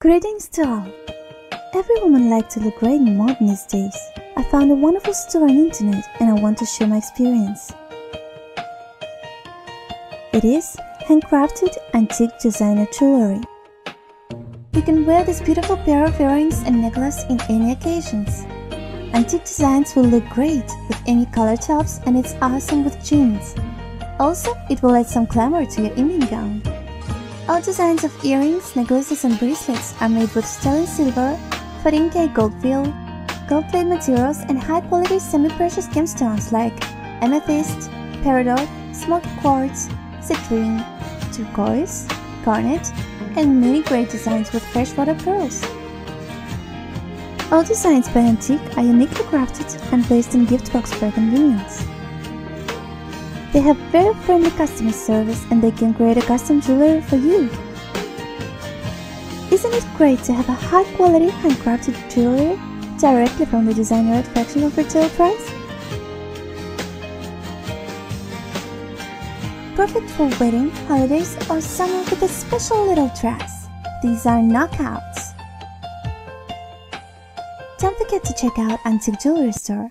Greetings to all. Every woman likes to look great and modern these days. I found a wonderful store on the internet and I want to share my experience. It is handcrafted antique designer jewelry. You can wear this beautiful pair of earrings and necklace in any occasions. Antique designs will look great with any color tops and it's awesome with jeans. Also, it will add some glamour to your evening gown. All designs of earrings, necklaces and bracelets are made with sterling silver, 14K gold fill, gold-plated materials and high-quality semi-precious gemstones like amethyst, peridot, smoked quartz, citrine, turquoise, garnet, and many great designs with freshwater pearls. All designs by Antique are uniquely crafted and placed in gift box for convenience. They have very friendly customer service and they can create a custom jewelry for you. Isn't it great to have a high-quality handcrafted jewelry directly from the designer at fraction of retail price? Perfect for wedding, holidays, or summer with a special little dress. These are knockouts. Don't forget to check out Antique Jewelry Store.